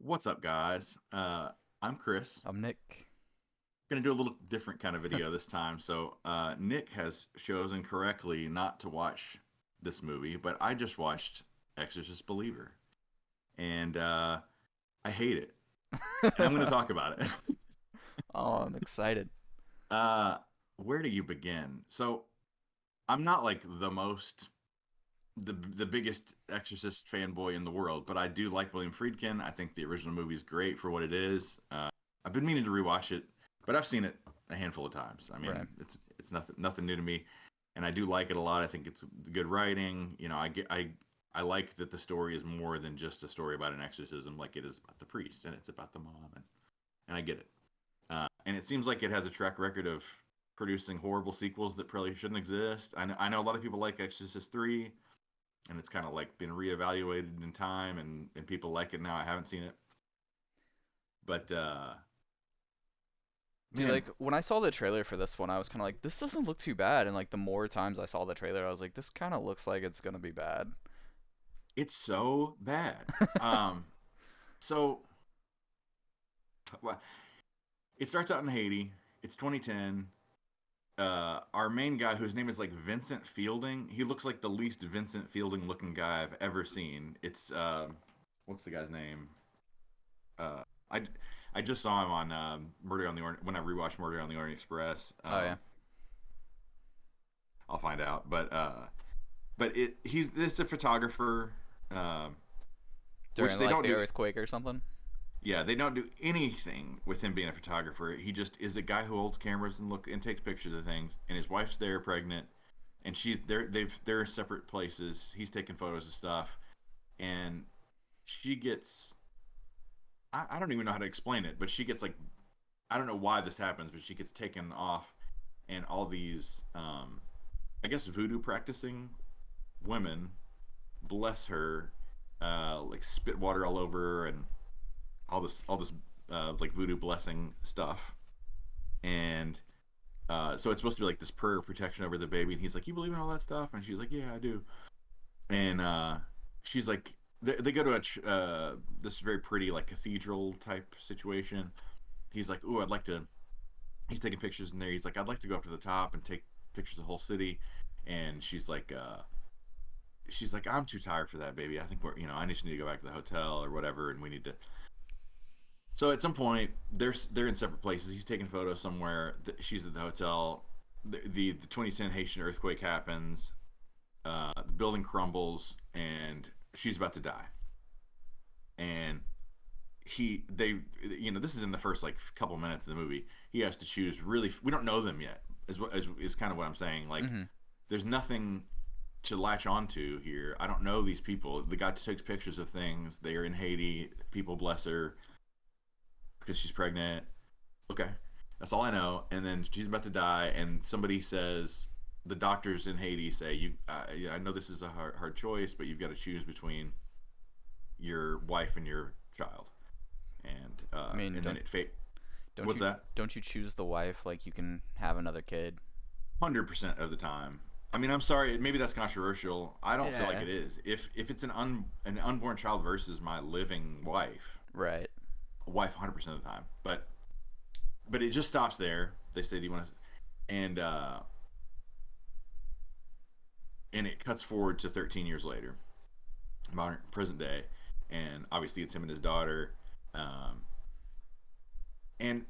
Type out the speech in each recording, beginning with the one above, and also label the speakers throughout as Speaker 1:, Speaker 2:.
Speaker 1: What's up, guys? I'm Chris.
Speaker 2: I'm Nick.
Speaker 1: Gonna do a little different kind of video this time. Nick has chosen correctly not to watch this movie, but I just watched Exorcist Believer, and I hate it, and I'm gonna talk about it.
Speaker 2: Oh, I'm excited.
Speaker 1: uh, where do you begin? I'm not like the biggest Exorcist fanboy in the world, but I do like William Friedkin. I think the original movie is great for what it is. I've been meaning to rewatch it, but I've seen it a handful of times. I mean,
Speaker 2: Right.
Speaker 1: it's nothing new to me, and I do like it a lot. I think it's good writing. I like that the story is more than just a story about an exorcism, like it is about the priest and it's about the mom, and I get it. And it seems like it has a track record of producing horrible sequels that probably shouldn't exist. I know a lot of people like Exorcist 3, and it's kind of like been reevaluated in time, and people like it now. I haven't seen it, but
Speaker 2: Dude,
Speaker 1: man,
Speaker 2: like when I saw the trailer for this one, I was kind of like, this doesn't look too bad. And like the more times I saw the trailer, I was like, this kind of looks like it's gonna be bad.
Speaker 1: it's so bad. Um, so well, it starts out in Haiti. It's 2010. Our main guy, whose name is like Vincent Fielding, he looks like the least Vincent Fielding looking guy I've ever seen. It's what's the guy's name? Uh, I I just saw him on Murder on the Orient when I rewatched Murder on the Orient Express.
Speaker 2: Oh yeah.
Speaker 1: I'll find out, but he's this a photographer, um, which
Speaker 2: During
Speaker 1: they
Speaker 2: like
Speaker 1: don't
Speaker 2: the
Speaker 1: do.
Speaker 2: earthquake or something.
Speaker 1: Yeah, they don't do anything with him being a photographer. He just is a guy who holds cameras and takes pictures of things. And his wife's there, pregnant, and they're separate places. He's taking photos of stuff, and she gets I don't even know how to explain it, but she gets like I don't know why this happens, but she gets taken off, and all these I guess voodoo practicing women bless her, like spit water all over her and all this like voodoo blessing stuff, and so it's supposed to be like this prayer of protection over the baby, and he's like, "You believe in all that stuff?" And she's like, "Yeah, I do." And she's like, they go to this very pretty like cathedral type situation. He's like, "Ooh, I'd like to." He's taking pictures in there. He's like, "I'd like to go up to the top and take pictures of the whole city." And she's like, "I'm too tired for that, baby. I think I just need to go back to the hotel or whatever, and we need to." So at some point, they're in separate places. He's taking photos somewhere. She's at the hotel. The 2010 Haitian earthquake happens. The building crumbles, and she's about to die. And this is in the first like couple minutes of the movie. He has to choose. Really, we don't know them yet. Is kind of what I'm saying. Like,
Speaker 2: Mm-hmm.
Speaker 1: there's nothing to latch onto here. I don't know these people. The guy takes pictures of things. They are in Haiti. People bless her because she's pregnant. Okay, that's all I know. And then she's about to die, and somebody says, the doctors in Haiti say, "You, yeah, I know this is a hard choice, but you've got to choose between your wife and your child."
Speaker 2: I mean,
Speaker 1: And then it fate.
Speaker 2: don't
Speaker 1: What's
Speaker 2: you
Speaker 1: that?
Speaker 2: don't you choose the wife like you can have another kid?
Speaker 1: 100% of the time. I mean, I'm sorry. Maybe that's controversial. I don't feel like
Speaker 2: Yeah.
Speaker 1: it is. If it's an unborn child versus my living wife,
Speaker 2: Right.
Speaker 1: a wife 100% of the time. But it just stops there. They say, "Do you want to?" And and it cuts forward to 13 years later, modern present day, and obviously it's him and his daughter. Um, and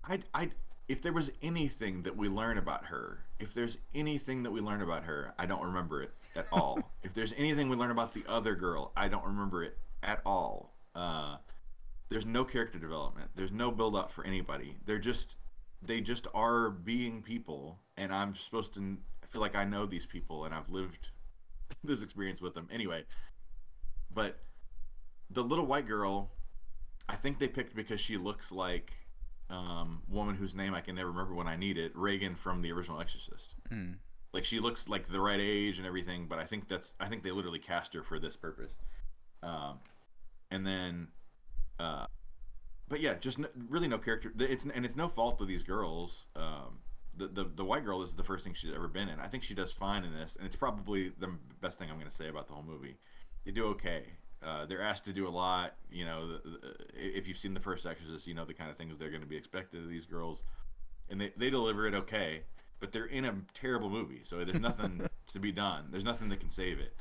Speaker 1: I if there was anything that we learn about her, if there's anything that we learn about her, I don't remember it at all. If there's anything we learn about the other girl, I don't remember it at all. There's no character development. There's no build up for anybody. They just are being people, and I'm supposed to feel like I know these people and I've lived this experience with them anyway. But the little white girl, I think they picked because she looks like woman whose name I can never remember when I need it, Reagan from the original Exorcist.
Speaker 2: Mm.
Speaker 1: Like she looks like the right age and everything, but I think they literally cast her for this purpose. Um, and then, uh, but yeah, just really no character. It's no fault of these girls. The white girl is the first thing she's ever been in. I think she does fine in this, and it's probably the best thing I'm going to say about the whole movie. They do okay. They're asked to do a lot. if you've seen the first Exorcist, you know the kind of things they're going to be expected of these girls, and they deliver it okay. But they're in a terrible movie, so there's nothing to be done. There's nothing that can save it.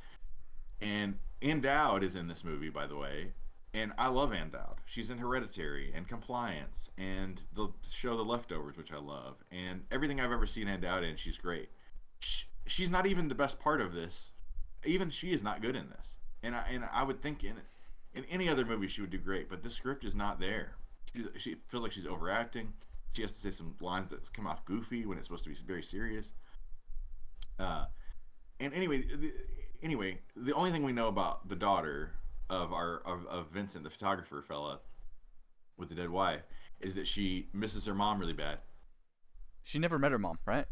Speaker 1: And Ann Dowd is in this movie, by the way, and I love Ann Dowd. She's in Hereditary and Compliance and the show The Leftovers, which I love, and everything I've ever seen Ann Dowd in, she's great. She's not even the best part of this. Even she is not good in this. And I would think in any other movie she would do great, but this script is not there. She feels like she's overacting. She has to say some lines that come off goofy when it's supposed to be very serious. Uh, and anyway, the only thing we know about the daughter of Vincent, the photographer fella with the dead wife, is that she misses her mom really bad.
Speaker 2: She never met her mom, right?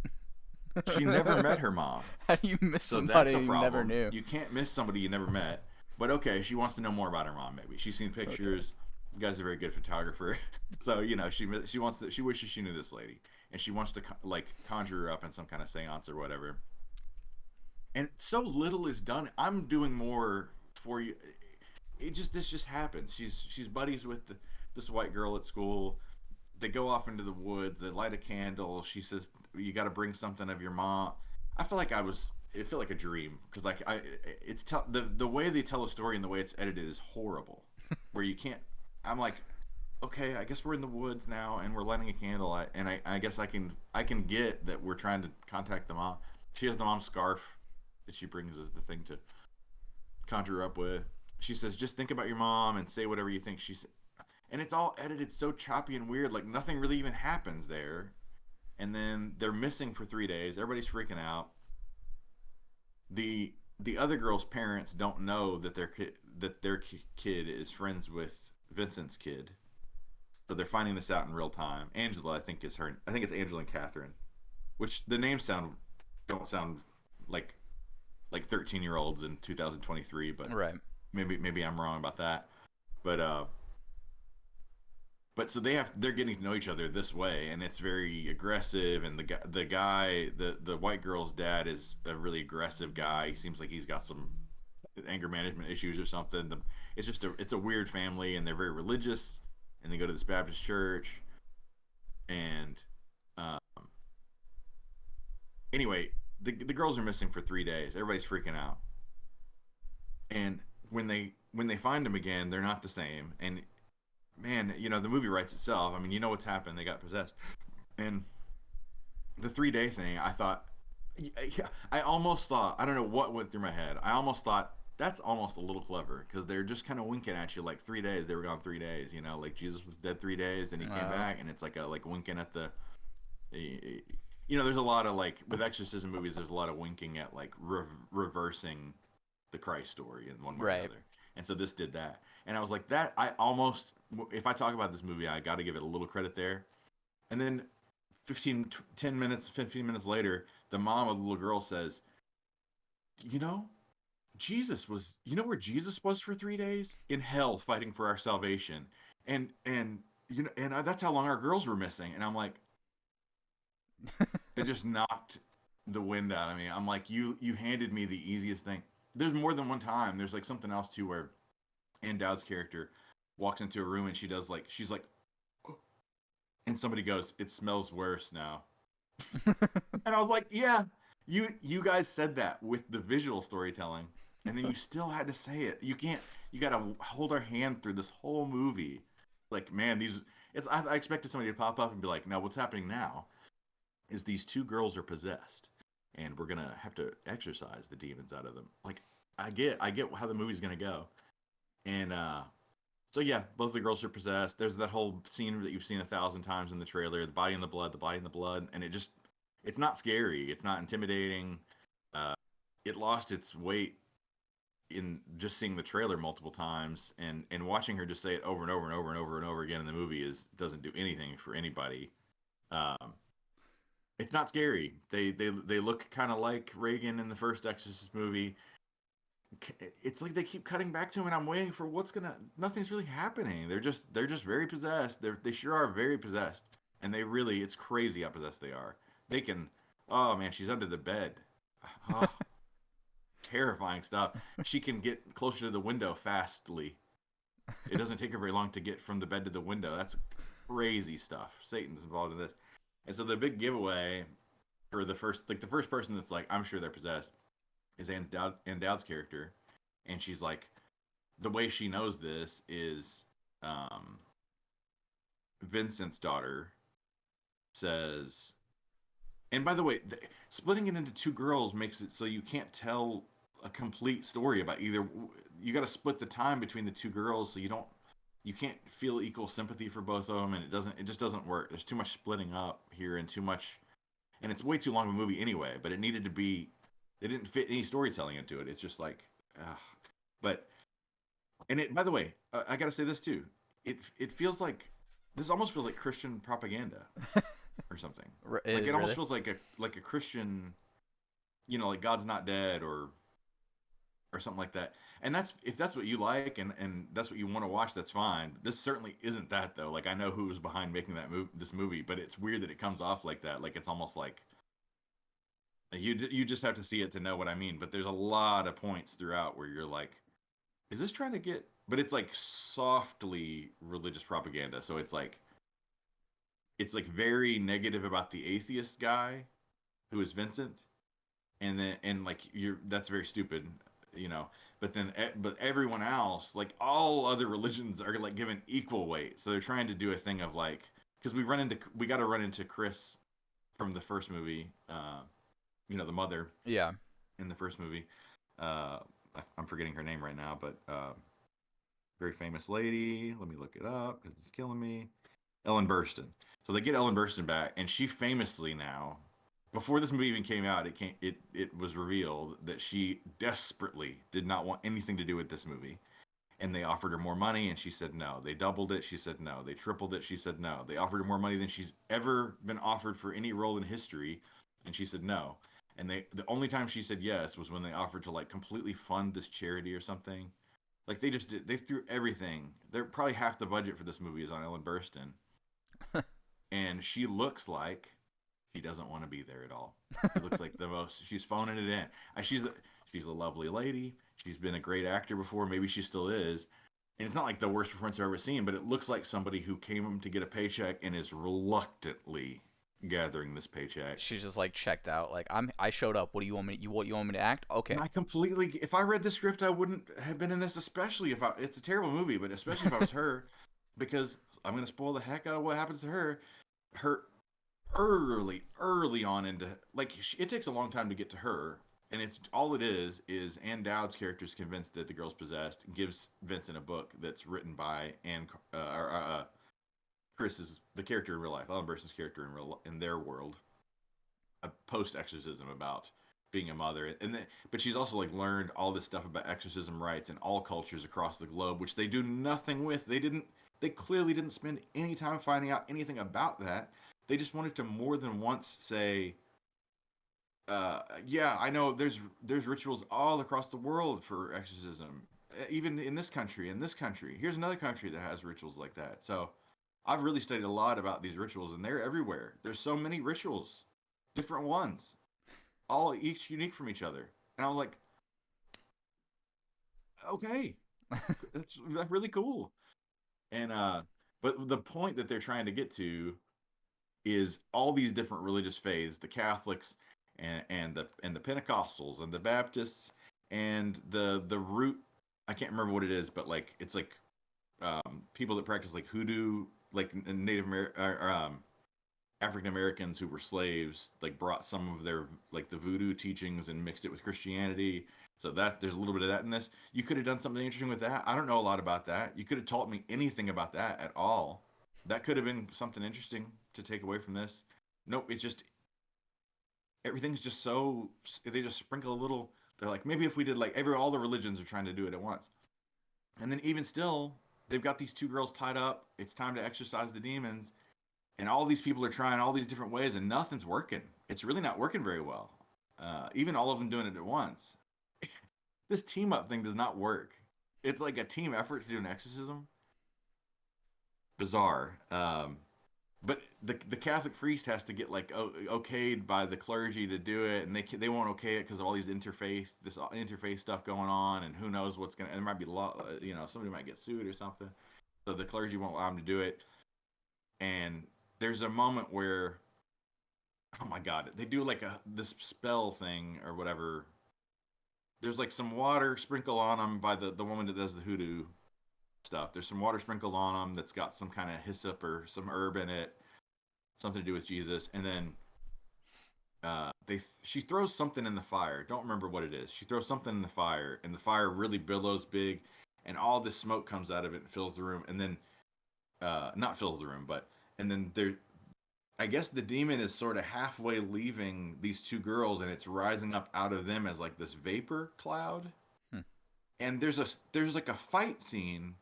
Speaker 1: She never met her mom,
Speaker 2: How do you miss
Speaker 1: so that's
Speaker 2: somebody
Speaker 1: a
Speaker 2: you never
Speaker 1: problem.
Speaker 2: knew?
Speaker 1: You can't miss somebody you never met. But okay, she wants to know more about her mom. Maybe she's seen
Speaker 2: Okay.
Speaker 1: pictures. The guy's a very good photographer, so you know she wants to. She wishes she knew this lady, and she wants to like conjure her up in some kind of séance or whatever. And so little is done. I'm doing more for you. This just happens. She's buddies with this white girl at school. They go off into the woods. They light a candle. She says, "You got to bring something of your mom." I feel like I was. It felt like a dream because like the way they tell a story and the way it's edited is horrible. Where you can't. I'm like, okay, I guess we're in the woods now and we're lighting a candle. I guess I can get that we're trying to contact the mom. She has the mom's scarf that she brings as the thing to conjure her up with. She says, "Just think about your mom and say whatever you think she's." And it's all edited so choppy and weird, like nothing really even happens there. And then they're missing for 3 days. Everybody's freaking out. The other girl's parents don't know that their kid is friends with Vincent's kid, so they're finding this out in real time. Angela, I think, is her. I think it's Angela and Catherine, which the names don't sound like 13-year-olds in 2023, but
Speaker 2: Right.
Speaker 1: maybe I'm wrong about that. But so they're getting to know each other this way, and it's very aggressive. And the white girl's dad is a really aggressive guy. He seems like he's got some anger management issues or something. It's a weird family, and they're very religious, and they go to this Baptist church. And um, anyway, the girls are missing for 3 days. Everybody's freaking out, and when they find them again, they're not the same. And man, the movie writes itself. I mean, you know what's happened. They got possessed. And the 3 day thing, I thought, yeah, I almost thought, I don't know what went through my head. I almost thought that's almost a little clever because they're just kind of winking at you like 3 days. They were gone 3 days, like Jesus was dead 3 days and he came
Speaker 2: Oh.
Speaker 1: back, and it's like winking at there's a lot of like with exorcism movies. There's a lot of winking at like reversing the Christ story in one way or
Speaker 2: Right.
Speaker 1: another. And so this did that. And I was like, that, I almost, if I talk about this movie, I got to give it a little credit there. And then 15 minutes later, the mom of the little girl says, you know, you know where Jesus was for 3 days? In hell fighting for our salvation. And, that's how long our girls were missing. And I'm like, it just knocked the wind out of me. I'm like, you handed me the easiest thing. There's more than one time. There's like something else too where Ann Dowd's character walks into a room and she's like, "Oh," and somebody goes, "It smells worse now." And I was like, yeah, you guys said that with the visual storytelling, and then you still had to say it. You can't. You got to hold our hand through this whole movie. Like, man, these. I expected somebody to pop up and be like, "No, what's happening now is these two girls are possessed, and we're gonna have to exorcise the demons out of them." Like, I get how the movie's gonna go, and so yeah, both the girls are possessed. There's that whole scene that you've seen 1,000 times in the trailer, the body in the blood, the body in the blood, and it's not scary, it's not intimidating. Uh, it lost its weight in just seeing the trailer multiple times, and watching her just say it over and over and over and over and over again in the movie is doesn't do anything for anybody. Um, it's not scary. They look kind of like Reagan in the first Exorcist movie. It's like they keep cutting back to him, and I'm waiting for what's gonna. Nothing's really happening. They're just very possessed. They sure are very possessed, and it's crazy how possessed they are. They can. Oh man, she's under the bed. Oh, terrifying stuff. She can get closer to the window fastly. It doesn't take her very long to get from the bed to the window. That's crazy stuff. Satan's involved in this. And so the big giveaway for the first person that's like, I'm sure they're possessed, is Ann Dowd's character. And she's like, the way she knows this is um, Vincent's daughter says, and by the way, splitting it into two girls makes it so you can't tell a complete story about either. You got to split the time between the two girls so you can't feel equal sympathy for both of them, and it just doesn't work. There's too much splitting up here and too much, and it's way too long of a movie anyway. But it needed to be, they didn't fit any storytelling into it. It's just like, but and it. By the way, I got to say this too. It feels like this almost feels like Christian propaganda or something. Like it almost
Speaker 2: Really?
Speaker 1: feels like a Christian, like God's not dead or something like that. And that's if that's what you like and that's what you want to watch, that's fine. This certainly isn't that though. Like I know who was behind making this movie, but it's weird that it comes off like that. Like it's almost like you just have to see it to know what I mean. But there's a lot of points throughout where you're like, is this trying to get? But it's like softly religious propaganda. So it's like very negative about the atheist guy who is Vincent, and like you're that's very stupid, you know. But then but everyone else, like all other religions, are like given equal weight. So they're trying to do a thing of like because we got to run into Chris from the first movie, the mother
Speaker 2: Yeah.
Speaker 1: in the first movie. Uh, I'm forgetting her name right now, but very famous lady. Let me look it up because it's killing me. Ellen Burstyn. So they get Ellen Burstyn back, and she famously now, before this movie even came out, it was revealed that she desperately did not want anything to do with this movie. And they offered her more money, and she said no. They doubled it, she said no. They tripled it, she said no. They offered her more money than she's ever been offered for any role in history, and she said no. And the only time she said yes was when they offered to like completely fund this charity or something. Like they threw everything. They're probably half the budget for this movie is on Ellen Burstyn, and she looks like she doesn't want to be there at all. She looks like the most. She's phoning it in. She's a lovely lady. She's been a great actor before. Maybe she still is. And it's not like the worst performance I've ever seen, but it looks like somebody who came to get a paycheck and is reluctantly gathering this paycheck.
Speaker 2: She's just like checked out. Like I showed up. What do you want me? What you want me to act?
Speaker 1: And
Speaker 2: Okay.
Speaker 1: I completely. If I read the script, I wouldn't have been in this. Especially if I. It's a terrible movie, but especially if I was her, because I'm gonna spoil the heck out of what happens to her. Her early on into like it takes a long time to get to her, and it's all it is Ann Dowd's character is convinced that the girl's possessed, and gives Vincent a book that's written by Chris is the character in real life, Ellen Burstyn's character in their world, a post exorcism about being a mother, but she's also like learned all this stuff about exorcism rites in all cultures across the globe, which they do nothing with. They clearly didn't spend any time finding out anything about that. They just wanted to more than once say, yeah, I know there's rituals all across the world for exorcism, even in this country. In this country, here's another country that has rituals like that. So I've really studied a lot about these rituals, and they're everywhere. There's so many rituals, different ones, all each unique from each other. And I was like, okay, that's really cool. And but the point that they're trying to get to is all these different religious faiths, the Catholics and the Pentecostals and the Baptists and the root. I can't remember what it is, but like it's like people that practice like hoodoo, like Native African Americans who were slaves, like brought some of their like the voodoo teachings and mixed it with Christianity. So that there's a little bit of that in this. You could have done something interesting with that. I don't know a lot about that. You could have taught me anything about that at all. That could have been something interesting to take away from this. Nope, it's just everything's just so they just sprinkle a little. They're like maybe if we did like every all the religions are trying to do it at once, and then even still they've got these two girls tied up. It's time to exorcise the demons, and all these people are trying all these different ways, and nothing's working. It's really not working very well. Even all of them doing it at once. This team up thing does not work. It's like a team effort to do an exorcism. Bizarre. but the Catholic priest has to get like okayed by the clergy to do it, and they won't okay it because of all these interfaith stuff going on, and who knows what's gonna. There might be law, somebody might get sued or something, so the clergy won't allow them to do it. And there's a moment where, oh my god, they do like this spell thing or whatever. There's like some water sprinkled on them by the woman that does the hoodoo stuff. There's some water sprinkled on them that's got some kind of hyssop or some herb in it, something to do with Jesus, and then she throws something in the fire. Don't remember what it is. She throws something in the fire, and the fire really billows big, and all this smoke comes out of it and fills the room. And then not fills the room, but and then there. I guess the demon is sort of halfway leaving these two girls, and it's rising up out of them as like this vapor cloud.
Speaker 2: Hmm.
Speaker 1: And there's like a fight scene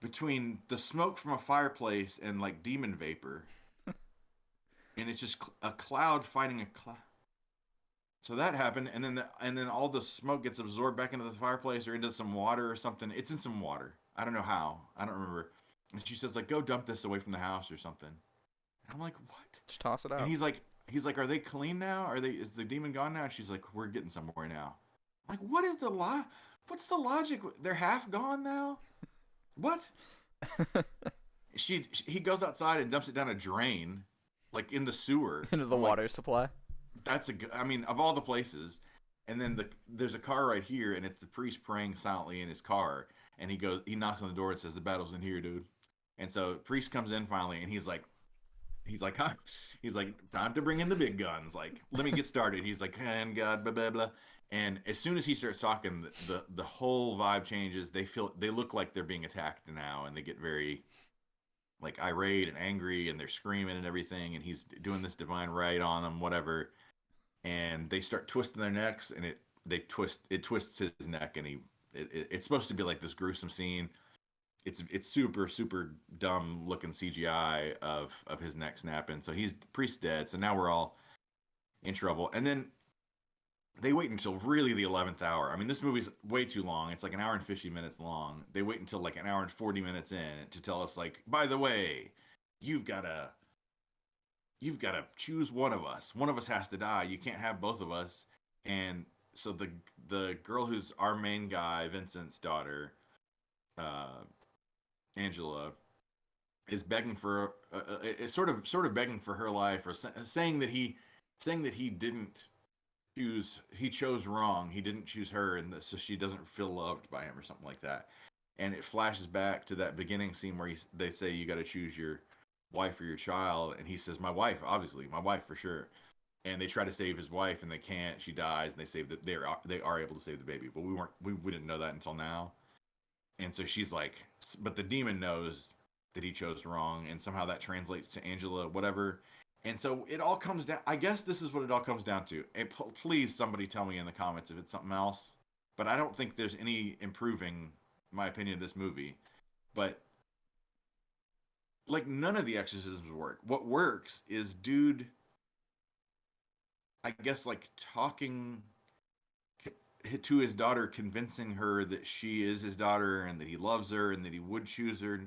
Speaker 1: between the smoke from a fireplace and like demon vapor, and it's just a cloud fighting a cloud. So that happened, and then all the smoke gets absorbed back into the fireplace or into some water or something. It's in some water. I don't know how. I don't remember. And she says like, "Go dump this away from the house or something." And I'm like, "What?"
Speaker 2: Just toss it
Speaker 1: And
Speaker 2: out.
Speaker 1: he's like, "Are they clean now? Are they? Is the demon gone now?" And she's like, "We're getting somewhere now." I'm like, what is the What's the logic? They're half gone now. What? He goes outside and dumps it down a drain, like in the sewer.
Speaker 2: Into the
Speaker 1: I'm like,
Speaker 2: water supply.
Speaker 1: I mean, of all the places. And then there's a car right here, and it's the priest praying silently in his car. And he knocks on the door and says, "The battle's in here, dude." And so priest comes in finally, and huh? He's like, "Time to bring in the big guns. Like, let me get started." He's like, "And God, blah blah blah." And as soon as he starts talking, the whole vibe changes. They look like they're being attacked now, and they get very like irate and angry, and they're screaming and everything. And he's doing this divine right on them, whatever. And they start twisting their necks, and it twists his neck, and it's supposed to be like this gruesome scene. It's super super dumb looking CGI of his neck snapping. So he's priest dead. So now we're all in trouble. And then they wait until really the 11th hour. I mean, this movie's way too long. It's like an hour and 50 minutes long. They wait until like an hour and 40 minutes in to tell us like, by the way, you've got to you've got to choose one of us. One of us has to die. You can't have both of us. And so the girl who's our main guy, Vincent's daughter, uh, Angela, is begging for is sort of begging for her life, or saying that he didn't he chose wrong. He didn't choose her, and so she doesn't feel loved by him or something like that. And it flashes back to that beginning scene where they say you got to choose your wife or your child, and he says my wife, obviously my wife for sure. And they try to save his wife, and they can't. She dies, and they save that they are able to save the baby, but we didn't know that until now. And so she's like, but the demon knows that he chose wrong, and somehow that translates to Angela, whatever. And so it all comes down. I guess this is what it all comes down to. And please, somebody tell me in the comments if it's something else. But I don't think there's any improving my opinion of this movie. But like none of the exorcisms work. What works is dude, I guess like talking to his daughter, convincing her that she is his daughter and that he loves her and that he would choose her,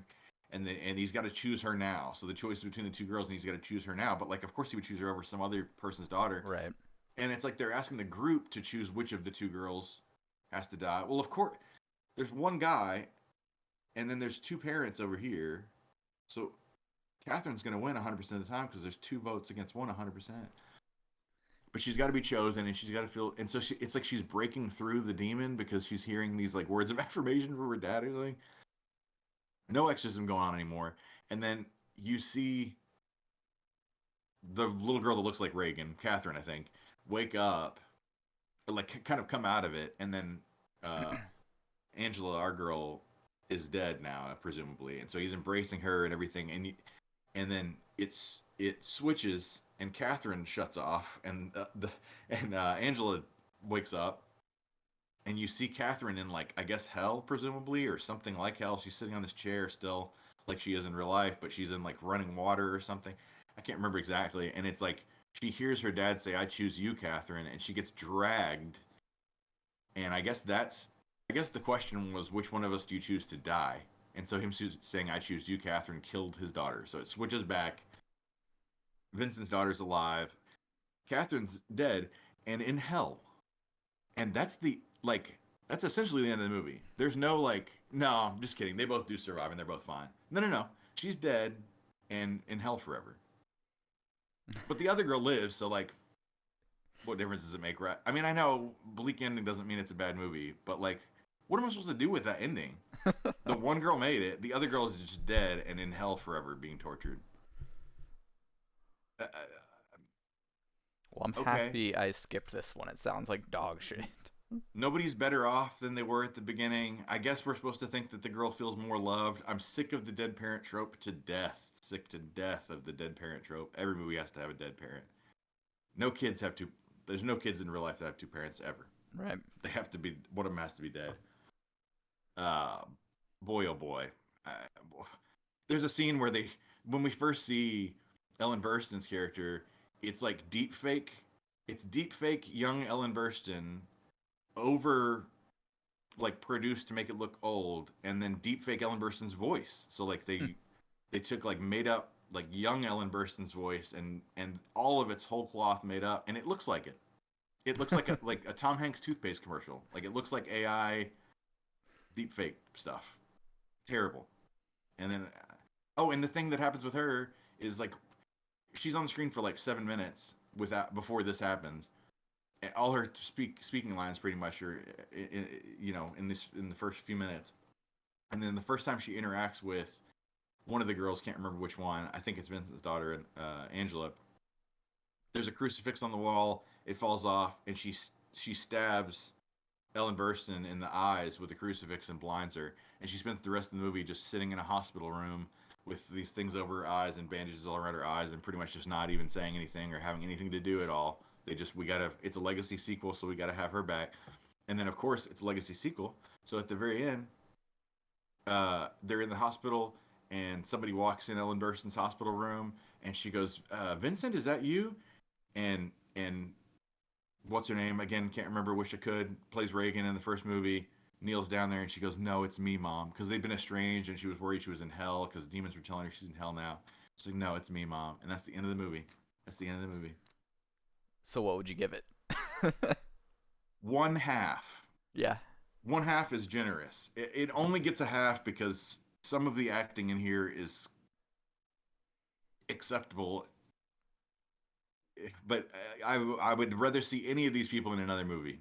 Speaker 1: and he's got to choose her now. So the choice is between the two girls, and he's got to choose her now. But like, of course, he would choose her over some other person's daughter.
Speaker 2: Right.
Speaker 1: And it's like they're asking the group to choose which of the two girls has to die. Well, of course, there's one guy, and then there's two parents over here. So Catherine's going to win 100% of the time because there's two votes against one 100%. But she's got to be chosen, and she's got to feel. And so it's like she's breaking through the demon because she's hearing these like words of affirmation from her dad or something. No exorcism going on anymore. And then you see the little girl that looks like Reagan, Catherine, I think, wake up, like kind of come out of it, and then Angela, our girl, is dead now, presumably, and so he's embracing her and everything, and then it switches, and Catherine shuts off, and Angela wakes up, and you see Catherine in like I guess hell, presumably, or something like hell. She's sitting on this chair still, like she is in real life, but she's in like running water or something. I can't remember exactly, and it's like she hears her dad say, "I choose you, Catherine," and she gets dragged. And I guess the question was, which one of us do you choose to die? And so him saying, "I choose you, Catherine," killed his daughter. So it switches back, Vincent's daughter's alive. Catherine's dead and in hell. And that's the like that's essentially the end of the movie. There's no like, no, I'm just kidding. They both do survive and they're both fine. No, no, no. She's dead and in hell forever. But the other girl lives, so like, what difference does it make, right? I mean, I know bleak ending doesn't mean it's a bad movie, but like, what am I supposed to do with that ending? The one girl made it. The other girl is just dead and in hell forever, being tortured.
Speaker 2: Well, I'm
Speaker 1: Okay,
Speaker 2: happy I skipped this one. It sounds like dog shit.
Speaker 1: nobody's better off than they were at the beginning. I guess we're supposed to think that the girl feels more loved. I'm sick of the dead parent trope to death. Sick to death of the dead parent trope. Every movie has to have a dead parent. No kids have two. There's no kids in real life that have two parents ever.
Speaker 2: Right.
Speaker 1: They have to be. One of them has to be dead. Uh, boy, oh boy. Uh, there's a scene where when we first see Ellen Burstyn's character, it's like deep fake. It's deep fake young Ellen Burstyn over like produced to make it look old, and then deep fake Ellen Burstyn's voice. So like
Speaker 2: Hmm.
Speaker 1: they took like made up like young Ellen Burstyn's voice and all of it's whole cloth made up, and it looks like it. It looks like a Tom Hanks toothpaste commercial. Like it looks like AI deep fake stuff. Terrible. And then oh, and the thing that happens with her is like she's on the screen for like 7 minutes without before this happens. And all her speaking lines pretty much are you know in the first few minutes, and then the first time she interacts with one of the girls, can't remember which one, I think it's Vincent's daughter, Angela. There's a crucifix on the wall. It falls off, and she stabs Ellen Burstyn in the eyes with a crucifix and blinds her. And she spends the rest of the movie just sitting in a hospital room with these things over her eyes and bandages all around her eyes, and pretty much just not even saying anything or having anything to do at all. We gotta. It's a legacy sequel, so we gotta have her back. And then of course it's a legacy sequel. So at the very end, they're in the hospital, and somebody walks in Ellen Burstyn's hospital room, and she goes, "Vincent, is that you?" And what's her name again? Can't remember. Wish I could. Plays Reagan in the first movie. Kneels down there, and she goes, "No, it's me, Mom," because they've been estranged, and she was worried she was in hell because demons were telling her she's in hell now. She's like, "No, it's me, Mom," and that's the end of the movie. That's the end of the movie.
Speaker 2: So what would you give it?
Speaker 1: One half.
Speaker 2: Yeah.
Speaker 1: One half is generous. It only gets a half because some of the acting in here is acceptable, but I would rather see any of these people in another movie.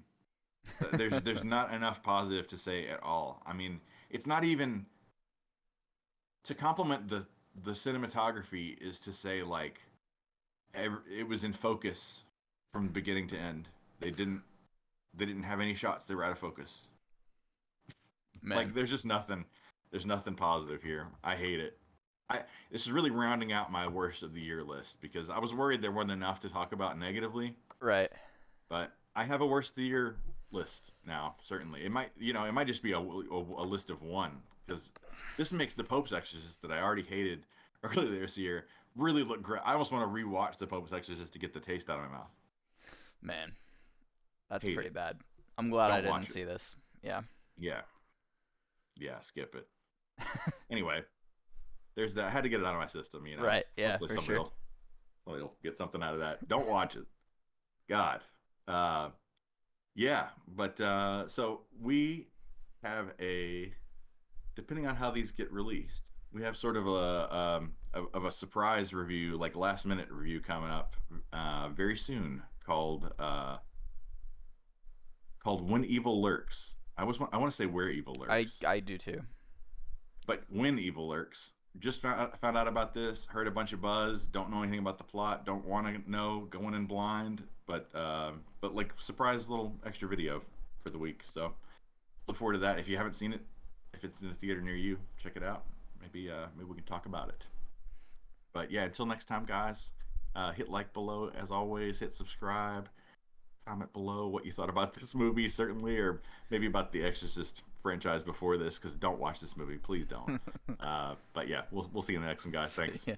Speaker 1: There's not enough positive to say at all. I mean, it's not even to compliment the cinematography is to say like it was in focus from beginning to end. They didn't have any shots that were out of focus. Like
Speaker 2: Man.
Speaker 1: there's just nothing. There's nothing positive here. I hate it. I This is really rounding out my worst of the year list because I was worried there wasn't enough to talk about negatively,
Speaker 2: Right.
Speaker 1: but I have a worst of the year list now. Certainly, it might just be a list of one because this makes the Pope's Exorcist that I already hated earlier this year really look great. I almost want to rewatch the Pope's Exorcist to get the taste out of my mouth.
Speaker 2: Man. That's
Speaker 1: Hate
Speaker 2: pretty
Speaker 1: it.
Speaker 2: bad. I'm glad I
Speaker 1: Don't
Speaker 2: didn't
Speaker 1: watch it.
Speaker 2: see this. Yeah.
Speaker 1: Yeah, yeah, skip it. Anyway, there's that. I had to get it out of my system.
Speaker 2: Right. Yeah,
Speaker 1: Hopefully
Speaker 2: for sure.
Speaker 1: somebody will get something out of that. Don't watch it. God. Uh, yeah, but so we have depending on how these get released, we have sort of a surprise review, like last minute review coming up very soon called When Evil Lurks. I want to say Where Evil
Speaker 2: I
Speaker 1: Lurks,
Speaker 2: I do too.
Speaker 1: but When Evil Lurks. Just found out about this, heard a bunch of buzz, don't know anything about the plot, don't want to know, going in blind, but like surprise little extra video for the week. So look forward to that. If you haven't seen it, if it's in the theater near you, check it out. Maybe we can talk about it. But yeah, until next time, guys. Hit like below as always. Hit subscribe. Comment below what you thought about this movie, certainly, or maybe about the Exorcist franchise before this. Because don't watch this movie, please don't. But yeah, we'll see you in the next one, guys.
Speaker 2: See
Speaker 1: Thanks.
Speaker 2: ya.